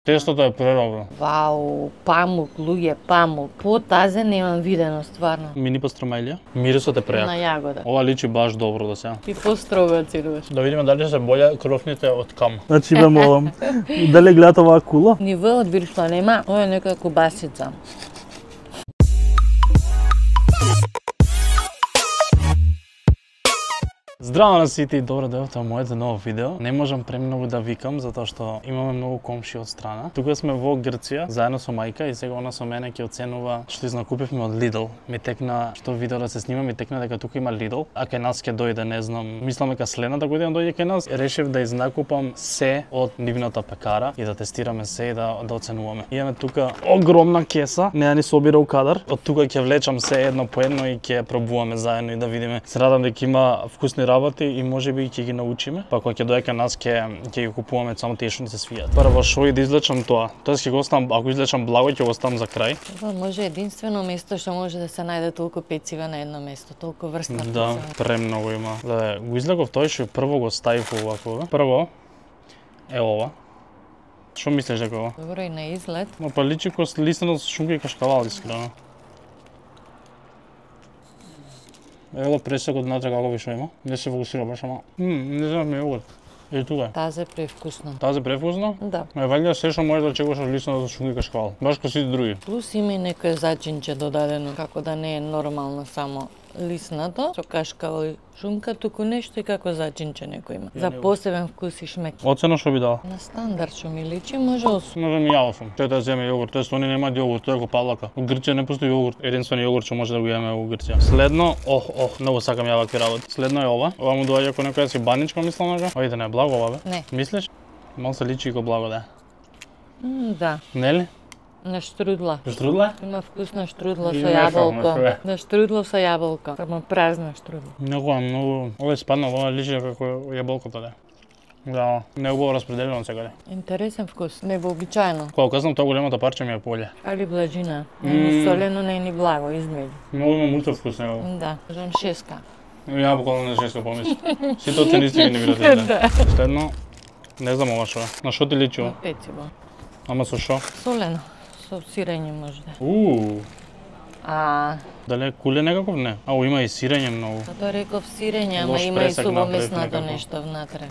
Тестото е преробно. Вау, памук, луѓе, памук. По тазе немам видено стварно. Мини пастрамелија. Мирисот е прејак. На јагода. Ова личи баш добро да се. И построго оценуваш. Да видиме дали се боле кровните од кам. Значи ве молам, дали гледате оваа кула? Ниво од виршла нема, ова е нека кубасица. Здраво на сите и добро дојавте во моето ново видео. Не можам премногу да викам затоа што имаме многу комши од страна. Тука сме во Грција заедно со мајка и сега она со мене ќе оценува што изнакупивме од Lidl. Ми текна што видео да се снима, ми текна дека тука има Lidl, а кај нас ќе дојде, не знам, мислам дека следната година дојде кај нас. Решив да изнакупам се од нивната пекара и да тестираме се и да оценуваме. Имаме тука огромна кеса, не ни собира у кадар. Од тука ќе влечам се едно по едно и ќе пробуваме заедно и да видиме. Се надам дека има вкусни работи и можеби ќе ги научиме. Па кога ќе дојде кај нас ќе ги купуваме само тие што ни се свијат. Прво шо и да излечам тоа. Тоа ќе го оставам, ако излечам благо ќе го оставам за крај. Това може единствено место што може да се најде толку пецива на едно место, толку врста. Да, премногу има. Да, го излеков тој што прво го ставив овако. Прво е ова. Што мислиш дека ова? Добро и на изглед. Но па личи ко лиснено со шунка и кашкавал искрено. Ело пресекот внатре како вишо има. Не се фокусира баш, ама не знам јогурт. И тука е. Тазе превкусно. Тазе превкусно? Да. Вајде се што можеш да очекуваш од лиснено со шунка и кашкавал. Баш како сите други. Плюс има и некое зачинче додадено, како да не е нормално само лиснато, со кашкавал и шунка, туку нешто и како зачинче некој има. За посебен вкус и шмек. Оцена што би дал? На стандард што ми личи, може 8. Може ми ја 8. Тој да земе јогурт, тоест они немаат јогурт, тоа е копалака. У Грција не постои јогурт, единствен јогурт што може да го имаме во Грција. Следно, многу сакам ја вакви работи. Следно е ова. Ова му доаѓа како некоја си баничка, мислам дека. Ојде не е благо ова бе. Не. Мислиш? Мал се личи како благо да. Да. Нели? На штрудла. Штрудла? Има вкусна штрудла И со мешано јаболко. све. На штрудла со јаболко. Само празна штрудла. Многу. Ова е спаднало, ова личи како јаболкото да. Да, не убаво распределено секаде. Интересен вкус, невообичаено. Кога кажам тоа големото парче ми е поле. Али блажина. Не ни солено, не ни благо, измеѓу. Многу има мулта вкус него. Да, кажам 6. Ја буквално не шеска помисли. Сите оценисти ги не видате. Да. Следно, не знам ова што е. На што ти личи ова? Пециво. Ама со што? Солено. Со сирење можда. Дали е куле некаков? Не. Има и сирење многу. Тоа реков сирење, ама Лош има и пресак направив сувомеснато некако. нешто внатре.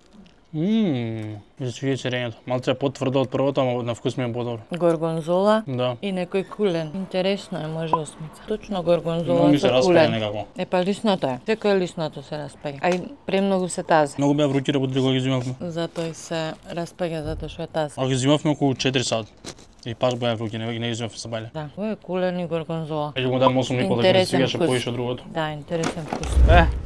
Ми се свиѓа сирењето. Малце е потврдо од првото, ама на вкус ми е подобро. Горгонзола Да. и некој кулен. Интересно е, може 8. Точно Но горгонзола ми се со распаѓа кулен. некако. Е па лисното е. Секој лисното се распаѓа. А и премногу се тазе. Многу беа вруќи работи кога ги зимавме. Затоа и се распаѓа затоа што е тазе. А ги зимавме околу 4 сати. И паш беа вруќи, не ги зимавме се бајле. Да, ова е кулен и горгонзола. Ќе го дам 8 никој да ги Интересен свиѓаше вкус. поише од другото. Да, интересен вкус.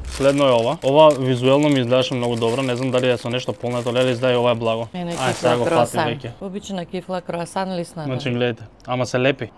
Следно е ова. Ова визуелно ми изгледаше многу добро, не знам дали е со нешто полнето, леле издај ова е благо. Мене сега кифла го фати круасан. веќе. Обична кифла круасан лисната. Значи гледайте, ама се лепи.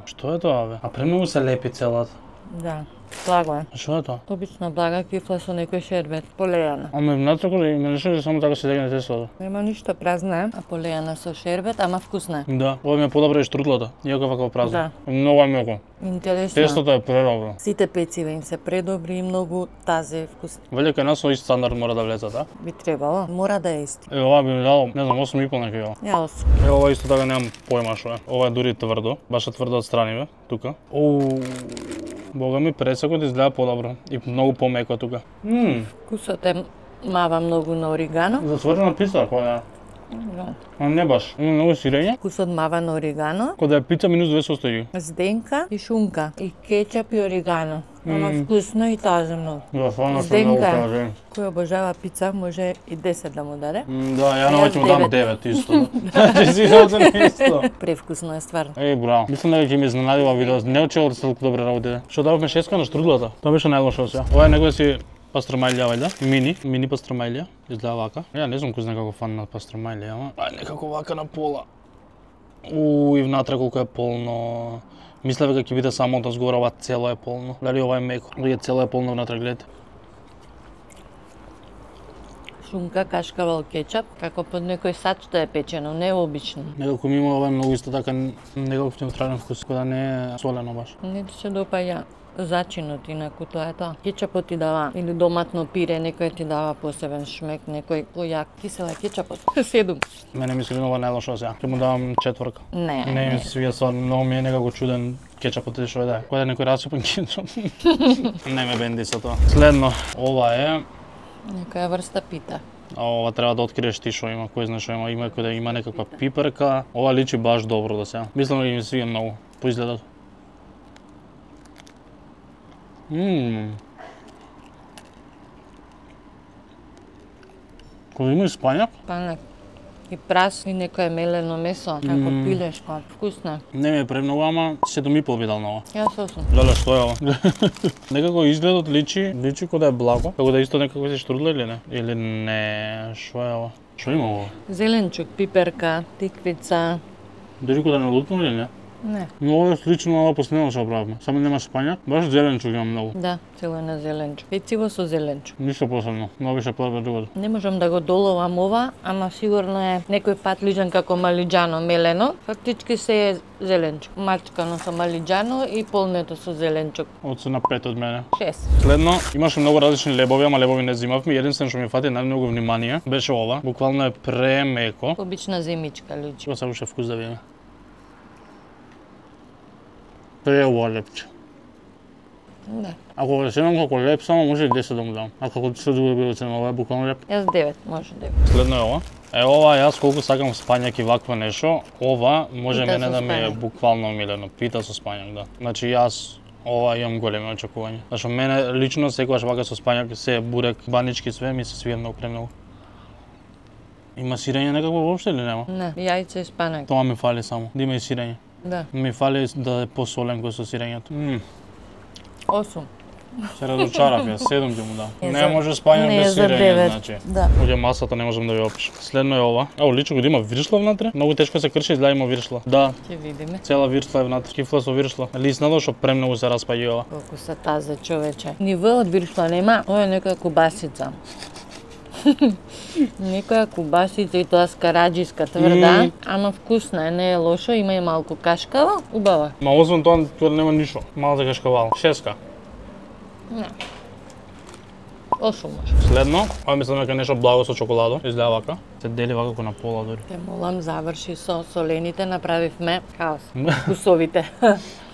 Што е тоа бе? А премногу се лепи целата. Да, благо е. Што е тоа? Обична блага кифла со некој шербет, полејана. Ама внатре кој има нешто или само така се дегне тестото? Нема ништо, празна е, а полејана со шербет, ама вкусна е. Да, ова ми е подобро и штрудлата, иако вака празно. Да. Многу е меко. Интересно. Тестото е преробро. Сите пецива им се предобри и многу тазе вкусни. Вели кај нас со ист стандард мора да влезат, а? Би требало, мора да е исти. Ова би ми дало, не знам, 8,5 нека ја. Ја 8. Ова исто така немам појма што е. Ова е дури тврдо, баш е тврдо од страни бе, тука. Бога ми пресекот изгледа подобро и многу помеко тука. Вкусот е мава многу на оригано. Затворена пица која е. Да. А не баш. Има многу сирење. Вкусот мава на оригано, Кога е пица минус 2 состојки. зденка и шунка, и кетчап и оригано. Ама вкусно и тазе многу. Да, стварно сум многу Зденка, кажен. кој обожава пица, може и 10 да му даде. Да, ја на ќе му дам 9. 9 исто. Значи си оцени исто. Превкусно е стварно. Браво. Мислам дека ќе ми изненадила видео. Не очекував да се толку добре работите. Што дававме 6 на штрудлата. Тоа беше најлошо сега. Ова е некоја си пастрамајлија вајда. Мини пастрамајлија. Изгледа вака. Ја не знам кој знае како фан на пастрамајлија, ама некако вака на пола. И внатре колку е полно. Мислев дека ќе биде само од згора, ова цело е полно. Дали ова е меко? Или цело е полно внатре, гледате. Шунка, кашкавал, кетчап, како под некој сад што е печено, не е обично. Некако ми има ова многу исто така некаков неутрален вкус, кога да не е солено баш. Не ти се допаѓа зачинот, инаку тоа е тоа. Кетчапот ти дава, или доматно пире, некој ти дава посебен шмек, некој појак. Кисела кетчапот. 7. Мене ми се ова најлошо сега. Ќе му давам 4. Не ми се свија со многу ми е некако чуден кетчапот или што е да. Кој да некој расипан кетчап. Не ме бенди со тоа. Следно, ова е Некоја врста пита. А ова треба да откриеш ти што има, кој знае што има, има кој да има некаква пиперка. Ова личи баш добро да се. Мислам дека ми свија многу по изгледот. Кој има испањак? Панак. И прас и некое мелено месо, како пилешко, вкусно. Не ми е премногу, ама 7,5 би дал на ова. Јас 8. Леле, што е ова? Некако изгледот личи кој да е благо. Како да исто некако се штрудла или не? Или не, што е ова? Што има ова? Зеленчук, пиперка, тиквица. Дали кој да не лутнул или не? Не. Но ова е слично на ова последно што правевме. Само нема шпањак, баш зеленчук има многу. Да, цело е на зеленчук. Пecivo со зеленчук. Ништо посебно, многу ше подобро другото. Не можам да го доловам ова, ама сигурно е некој пат лижан како малиџано мелено. Фактички се е зеленчук. Мачкано со малиџано и полнето со зеленчук. Оцена 5 од мене. 6. Следно, имаше многу различни лебови, ама лебови не зимавме. Единствено што ми фати најмногу внимание беше ова. Буквално е премеко. Обична земичка личи. Тоа се уште вкус да видиме. Преубаво лепче. Да. Ако го ценам како леп, само може и 10 да му дам. А како се друго би го ценам, ова е буквално леп. Јас 9, може 9. Следно е ова. Ова, јас колку сакам спањак и вакво нешто, ова може Пита мене со да ми е спањак. буквално омилено. Пита со спањак, да. Значи јас ова имам големи очекувања. Зашто мене лично секогаш вака со спањак се бурек, банички све ми се свија многу премногу. Има сирење некако воопште или нема? Не, јајце и спанак. Тоа ми фали само, да има и сирење. Да. Ми фали да е посолен кој со сирењето. 8. Се разочарав ја, 7 ќе му дам. Е, Не за- може спањак не, без за сирење, 9. значи. Да. Оѓе масата не можам да ја опишам. Следно е ова. Ево, лично го да има виршла внатре. Многу тешко се крши, изгледа има виршла. Да, Ќе видиме. цела виршла е внатре. Кифла со виршла. Лиснато што премногу се распаѓа ова. Колку се таза човече. Ниво од виршла нема, ова е некоја кубасица. Некоја кубасица и тоа скараџиска тврда, ама вкусна е, не е лошо, има и малку кашкава, убава. Ма освен тоа, тоа нема ништо. Мала кашкавал. 6. Не. 8 може. Следно, ова мислам дека нешто благо со чоколадо. Изгледа вака. Се дели вака како на пола дури. Те молам, заврши со солените, направивме хаос. Вкусовите.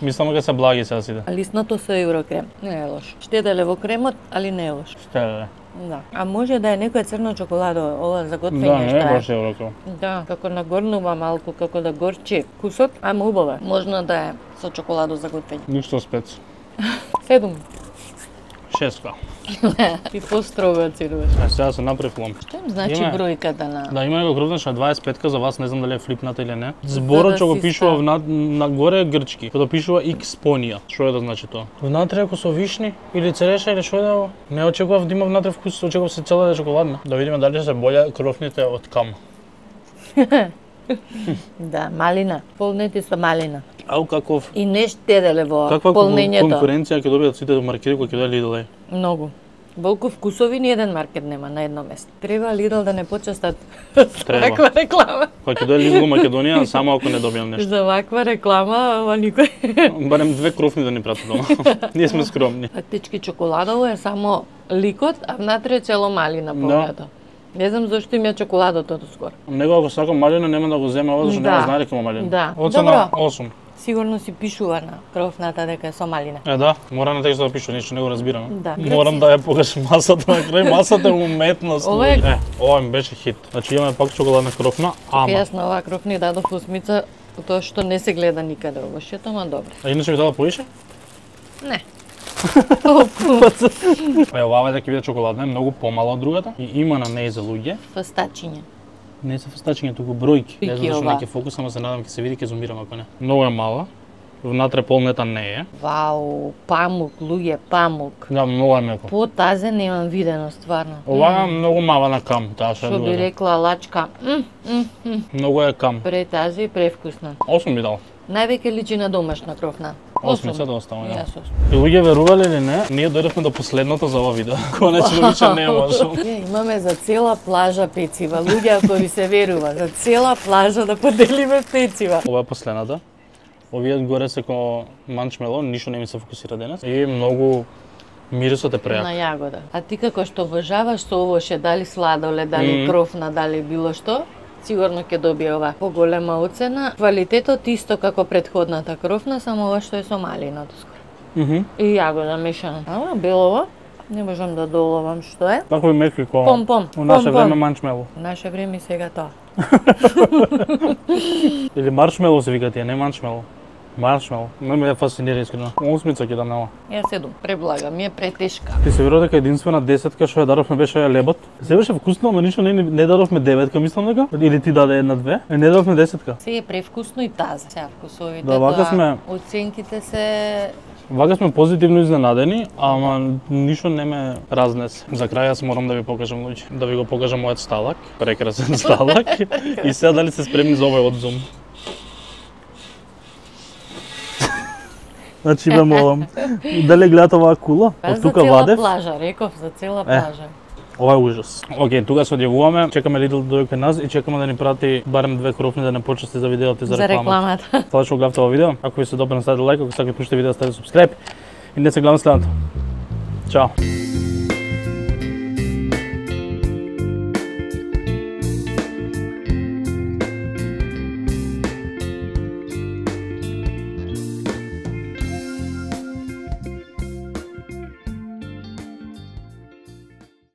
Мислам дека се благи сега сите. Лиснато со еврокрем, не е лошо. Штеделе во кремот, али не е лошо. Штеле. Да. А може да е некоја црно чоколадо, ова за готвење Да, не што е е. баш евроко. Да, како нагорнува малку, како да горчи вкусот, ама убаво е. Можно да е со чоколадо за готвење. Ништо спец. 7. 6. Ти построго оценуваш. А сега се направи флом. Што им значи Има. бројката на... Да, има некој кровнеш на 25 за вас, не знам дали е флипната или не. Зборот да што го си пишува нагоре е грчки, кога пишува Xponia. Што е да значи тоа? Внатре ако со вишни или цереша или што е да? Не очекував да има внатре вкус, очекував се цела да е чоколадна. Да видиме дали се боља кровните од кам. Да, малина. Полнети со малина. Ау каков И не штеделе во каква полнењето. конкуренција ќе добијат сите маркети кои ќе дојде Lidl. Многу. Волку вкусови ни еден маркет нема на едно место. Треба Lidl да не почестат Треба. ваква реклама. Кога ќе дојде Lidl Македонија, само ако не добијам нешто. За ваква реклама, ова никој. Барем 2 крофни да ни пратат дома. Ние сме скромни. Фактички чоколадово е само ликот, а внатре е цело малина полнето. Не знам зашто им е чоколадото доскоро. Него ако сакам малина нема да го земе ова, зашто Да. нема знае дека има малина. Да. Оцена Добро. 8. Сигурно си пишува на кровната дека е со малина. Е да, мора на текстот да пише, нешто не го разбирам. Да. Морам да ја покажам масата на крај, масата е уметност. Ова е- ова ми беше хит. Значи имаме пак чоколадна крофна, ама. Јас на оваа кров ни дадов 8, тоа што не се гледа никаде овошето, ама добро. А иначе ми дала поише? Не. Толку. Оваа дека биде чоколадна е многу помала од другата и има на неј за луѓе. Фастачиња. Не се фастачиња, туку бројки. Не Бројки знам зашто ова. не ќе фокус, ама се надам ќе се види, ќе зумирам ако не. Многу е мала. Внатре полнета не е. Вау, памук, луѓе, памук. Да, многу е меко. Потазе немам видено стварно. Ова е многу мала на кам, таа што е Што би другата. рекла лачка. Многу е кам. Претазе и превкусно. 8 би дал. Највеќе личи на домашна кровна. 8 да оставам, да. Јас 8. И луѓе верувале или не, ние дојдовме до последното за ова видео. Конечно више не можам. Имаме за цела плажа пецива. Луѓе, ако ви се верува, за цела плажа да поделиме пецива. Ова е последната. Овие горе се ко манчмело, ништо не ми се фокусира денес. И многу мирисот е прејак. На јагода. А ти како што обожаваш со овоше, дали сладоле, дали крофна, дали било што, сигурно ќе добие ова поголема оцена. Квалитетот исто како претходната крофна, само ова што е со малината скоро. И јагода мешана. Ама белово, не можам да доловам што е. Такови меки ко Пом-пом. у наше време манчмело. Наше време сега тоа. Или маршмело се вика тие, не манчмело. Маршмело. Ме фасцинира искрено. 8 ќе дам нема. Ја 7. Преблага, ми е претешка. Ти се верува дека единствена десетка што ја дадовме беше лебот. Се беше вкусно, ама ништо не дадовме деветка, мислам дека. Или ти даде една-две. Не дадовме десетка. Се е превкусно и таза. Сега вкусовите, Да, вака сме. оценките се... Вака сме позитивно изненадени, ама ништо не ме разнесе. За крај јас морам да ви покажам, луѓе, да ви го покажам мојот сталак, прекрасен сталак. И сега дали се спремни за овој одзум? Значи ве молам, дали гледате оваа кула? Од тука вадев. За цела плажа, реков, за цела плажа. Ова е ужас. Океј, тука се одјавуваме, чекаме Lidl да дојде кај нас и чекаме да ни прати барем 2 крофни да не почести за видеото и за рекламата. Тоа што гледавте ова видео, ако ви се допадна ставете лайк, ако сакате пуштите видео ставете subscribe и не се гледаме следното. Чао.